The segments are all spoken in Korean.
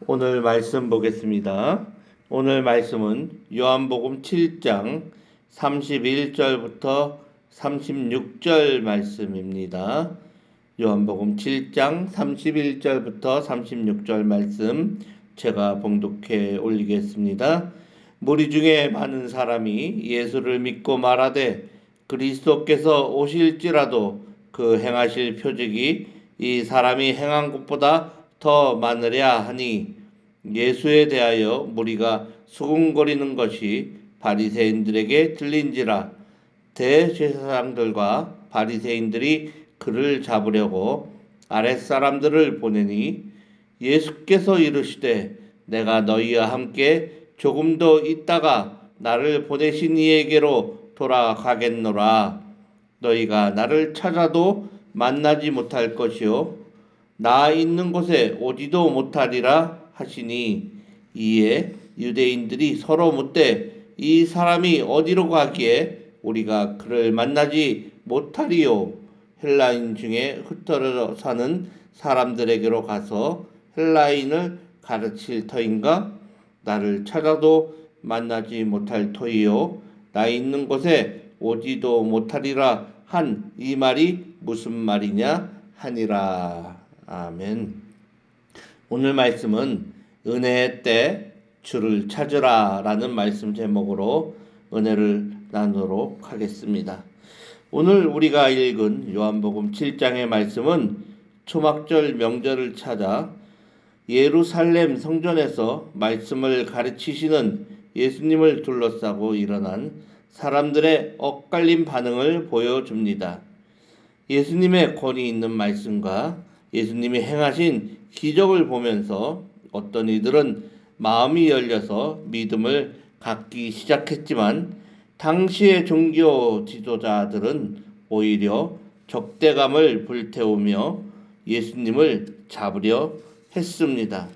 오늘 말씀 보겠습니다. 오늘 말씀은 요한복음 7장 31절부터 36절 말씀입니다. 요한복음 7장 31절부터 36절 말씀 제가 봉독해 올리겠습니다. 무리 중에 많은 사람이 예수를 믿고 말하되 그리스도께서 오실지라도 그 행하실 표적이 이 사람이 행한 것보다 더 많으랴 하니 예수에 대하여 무리가 수군거리는 것이 바리새인들에게 들린지라. 대제사장들과 바리새인들이 그를 잡으려고 아랫사람들을 보내니 예수께서 이르시되 내가 너희와 함께 조금 더 있다가 나를 보내신 이에게로 돌아가겠노라. 너희가 나를 찾아도 만나지 못할 것이요 나 있는 곳에 오지도 못하리라 하시니, 이에 유대인들이 서로 묻되 이 사람이 어디로 가기에 우리가 그를 만나지 못하리요. 헬라인 중에 흩어져 사는 사람들에게로 가서 헬라인을 가르칠 터인가? 나를 찾아도 만나지 못할 터이요 나 있는 곳에 오지도 못하리라 한 이 말이 무슨 말이냐 하니라. 아멘. 오늘 말씀은 은혜의 때 주를 찾으라 라는 말씀 제목으로 은혜를 나누도록 하겠습니다. 오늘 우리가 읽은 요한복음 7장의 말씀은 초막절 명절을 찾아 예루살렘 성전에서 말씀을 가르치시는 예수님을 둘러싸고 일어난 사람들의 엇갈린 반응을 보여줍니다. 예수님의 권위 있는 말씀과 예수님이 행하신 기적을 보면서 어떤 이들은 마음이 열려서 믿음을 갖기 시작했지만 당시의 종교 지도자들은 오히려 적대감을 불태우며 예수님을 잡으려 했습니다.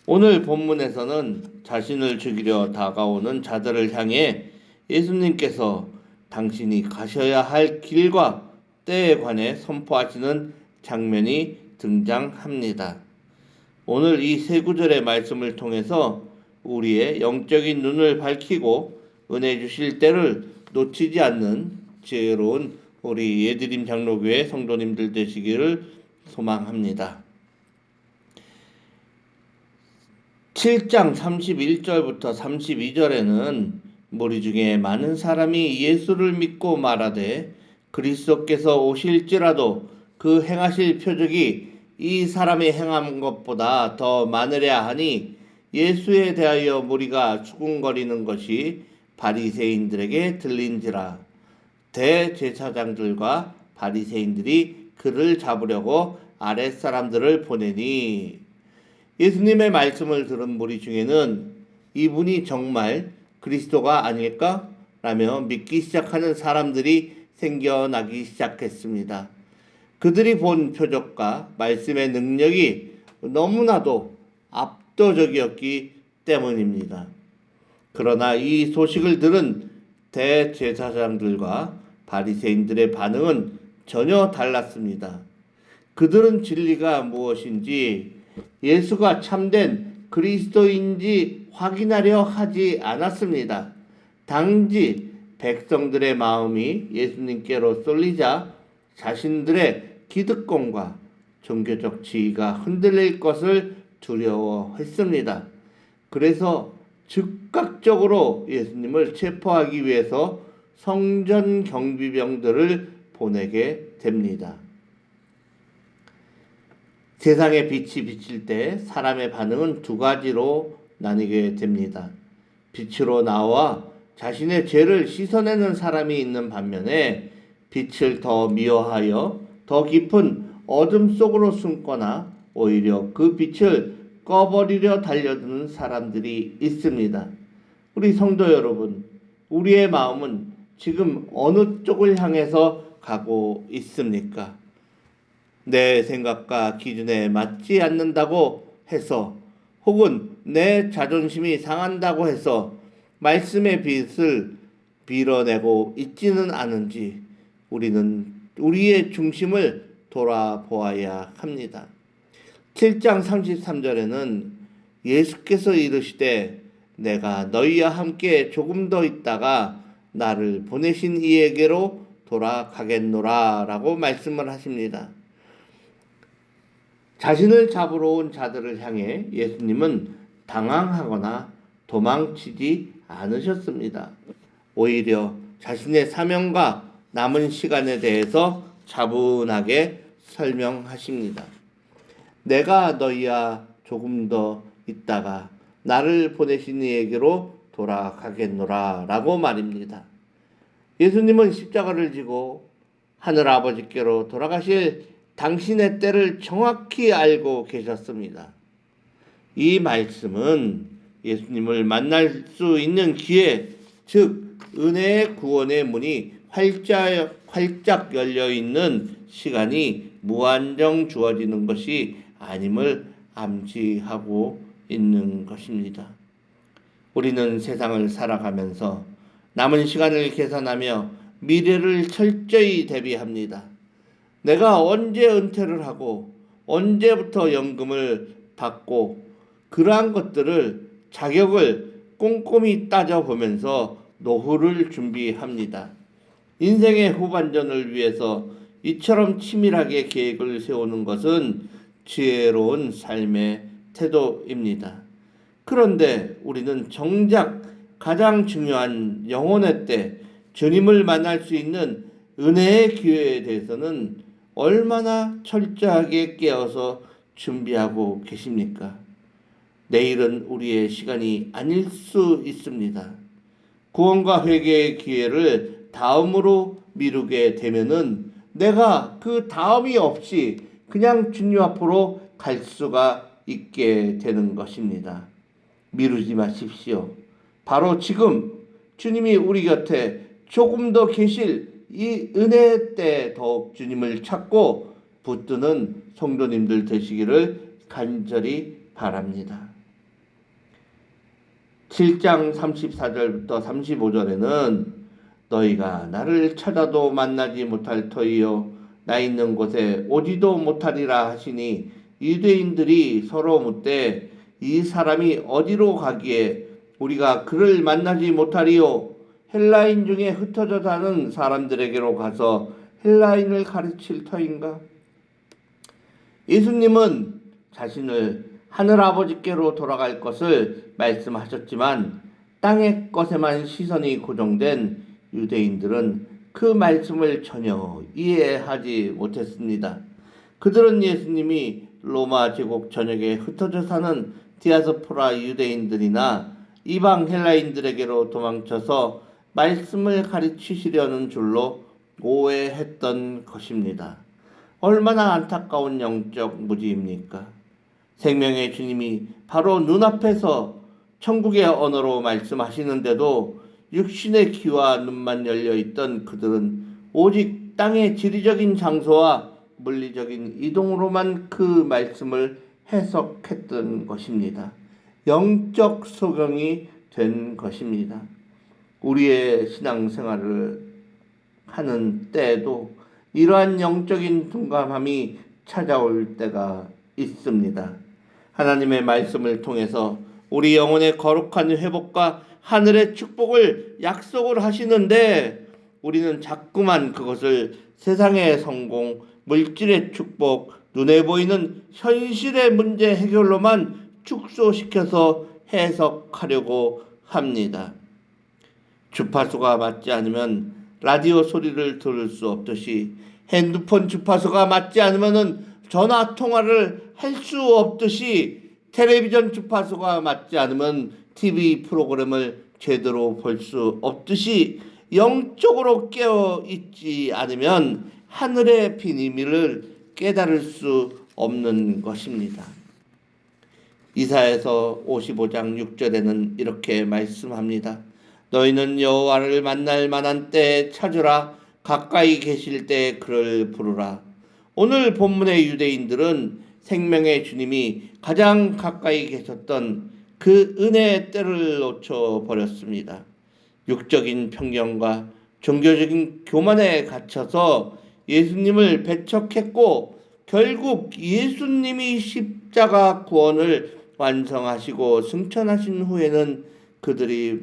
오늘 본문에서는 자신을 죽이려 다가오는 자들을 향해 예수님께서 당신이 가셔야 할 길과 때에 관해 선포하시는 장면이 등장합니다. 오늘 이 세 구절의 말씀을 통해서 우리의 영적인 눈을 밝히고 은혜 주실 때를 놓치지 않는 지혜로운 우리 예드림 장로교회 성도님들 되시기를 소망합니다. 7장 31절부터 32절에는 무리 중에 많은 사람이 예수를 믿고 말하되 그리스도께서 오실지라도 그 행하실 표적이 이 사람이 행한 것보다 더 많으랴 하니 예수에 대하여 무리가 수군거리는 것이 바리새인들에게 들린지라. 대제사장들과 바리새인들이 그를 잡으려고 아랫사람들을 보내니, 예수님의 말씀을 들은 무리 중에는 이분이 정말 그리스도가 아닐까? 라며 믿기 시작하는 사람들이 생겨나기 시작했습니다. 그들이 본 표적과 말씀의 능력이 너무나도 압도적이었기 때문입니다. 그러나 이 소식을 들은 대제사장들과 바리새인들의 반응은 전혀 달랐습니다. 그들은 진리가 무엇인지, 예수가 참된 그리스도인지 확인하려 하지 않았습니다. 단지 백성들의 마음이 예수님께로 쏠리자 자신들의 기득권과 종교적 지위가 흔들릴 것을 두려워했습니다. 그래서 즉각적으로 예수님을 체포하기 위해서 성전 경비병들을 보내게 됩니다. 세상의 빛이 비칠 때 사람의 반응은 두 가지로 나뉘게 됩니다. 빛으로 나와 자신의 죄를 씻어내는 사람이 있는 반면에 빛을 더 미워하여 더 깊은 어둠 속으로 숨거나 오히려 그 빛을 꺼버리려 달려드는 사람들이 있습니다. 우리 성도 여러분, 우리의 마음은 지금 어느 쪽을 향해서 가고 있습니까? 내 생각과 기준에 맞지 않는다고 해서, 혹은 내 자존심이 상한다고 해서 말씀의 빛을 빌어내고 있지는 않은지 우리는 우리의 중심을 돌아보아야 합니다. 7장 33절에는 예수께서 이르시되 내가 너희와 함께 조금 더 있다가 나를 보내신 이에게로 돌아가겠노라 라고 말씀을 하십니다. 자신을 잡으러 온 자들을 향해 예수님은 당황하거나 도망치지 않으셨습니다. 오히려 자신의 사명과 남은 시간에 대해서 차분하게 설명하십니다. 내가 너희와 조금 더 있다가 나를 보내신 이에게로 돌아가겠노라 라고 말입니다. 예수님은 십자가를 지고 하늘 아버지께로 돌아가실 당신의 때를 정확히 알고 계셨습니다. 이 말씀은 예수님을 만날 수 있는 기회, 즉 은혜의 구원의 문이 활짝 열려있는 시간이 무한정 주어지는 것이 아님을 암시하고 있는 것입니다. 우리는 세상을 살아가면서 남은 시간을 계산하며 미래를 철저히 대비합니다. 내가 언제 은퇴를 하고 언제부터 연금을 받고 그러한 것들을 자격을 꼼꼼히 따져보면서 노후를 준비합니다. 인생의 후반전을 위해서 이처럼 치밀하게 계획을 세우는 것은 지혜로운 삶의 태도입니다. 그런데 우리는 정작 가장 중요한 영혼의 때 주님을 만날 수 있는 은혜의 기회에 대해서는 얼마나 철저하게 깨어서 준비하고 계십니까? 내일은 우리의 시간이 아닐 수 있습니다. 구원과 회개의 기회를 다음으로 미루게 되면은 내가 그 다음이 없이 그냥 주님 앞으로 갈 수가 있게 되는 것입니다. 미루지 마십시오. 바로 지금 주님이 우리 곁에 조금 더 계실 이 은혜 때 더욱 주님을 찾고 붙드는 성도님들 되시기를 간절히 바랍니다. 7장 34절부터 35절에는 너희가 나를 찾아도 만나지 못할 터이요 나 있는 곳에 오지도 못하리라 하시니 유대인들이 서로 묻되 이 사람이 어디로 가기에 우리가 그를 만나지 못하리요 헬라인 중에 흩어져 사는 사람들에게로 가서 헬라인을 가르칠 터인가? 예수님은 자신을 하늘아버지께로 돌아갈 것을 말씀하셨지만 땅의 것에만 시선이 고정된 유대인들은 그 말씀을 전혀 이해하지 못했습니다. 그들은 예수님이 로마 제국 전역에 흩어져 사는 디아스포라 유대인들이나 이방 헬라인들에게로 도망쳐서 말씀을 가르치시려는 줄로 오해했던 것입니다. 얼마나 안타까운 영적 무지입니까? 생명의 주님이 바로 눈앞에서 천국의 언어로 말씀하시는데도 육신의 귀와 눈만 열려있던 그들은 오직 땅의 지리적인 장소와 물리적인 이동으로만 그 말씀을 해석했던 것입니다. 영적 소경이 된 것입니다. 우리의 신앙생활을 하는 때에도 이러한 영적인 둔감함이 찾아올 때가 있습니다. 하나님의 말씀을 통해서 우리 영혼의 거룩한 회복과 하늘의 축복을 약속을 하시는데 우리는 자꾸만 그것을 세상의 성공, 물질의 축복, 눈에 보이는 현실의 문제 해결로만 축소시켜서 해석하려고 합니다. 주파수가 맞지 않으면 라디오 소리를 들을 수 없듯이 핸드폰 주파수가 맞지 않으면 전화 통화를 할 수 없듯이 텔레비전 주파수가 맞지 않으면 TV 프로그램을 제대로 볼 수 없듯이 영적으로 깨어 있지 않으면 하늘의 비밀을 깨달을 수 없는 것입니다. 이사야서 55장 6절에는 이렇게 말씀합니다. 너희는 여호와를 만날 만한 때에 찾으라. 가까이 계실 때 그를 부르라. 오늘 본문의 유대인들은 생명의 주님이 가장 가까이 계셨던 그 은혜의 때를 놓쳐버렸습니다. 육적인 편견과 종교적인 교만에 갇혀서 예수님을 배척했고 결국 예수님이 십자가 구원을 완성하시고 승천하신 후에는 그들이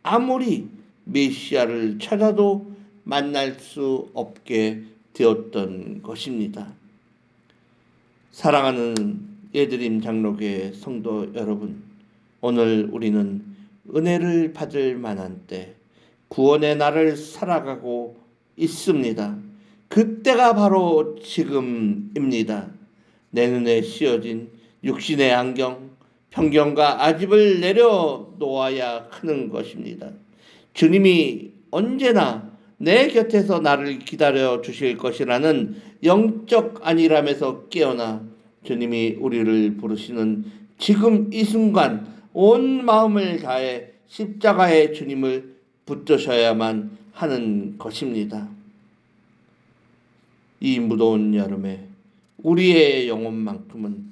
아무리 메시아를 찾아도 만날 수 없게 되었던 것입니다. 사랑하는 예드림 장로교회 성도 여러분, 오늘 우리는 은혜를 받을 만한 때, 구원의 날을 살아가고 있습니다. 그때가 바로 지금입니다. 내 눈에 씌어진 육신의 안경, 편견과 아집을 내려놓아야 하는 것입니다. 주님이 언제나 내 곁에서 나를 기다려 주실 것이라는 영적 안일함에서 깨어나 주님이 우리를 부르시는 지금 이 순간 온 마음을 다해 십자가의 주님을 붙드셔야만 하는 것입니다. 이 무더운 여름에 우리의 영혼만큼은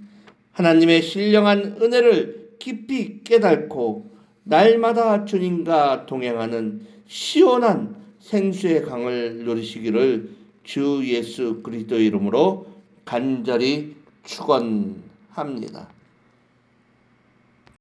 하나님의 신령한 은혜를 깊이 깨닫고 날마다 주님과 동행하는 시원한 생수의 강을 누리시기를 주 예수 그리스도 이름으로 간절히 축원합니다.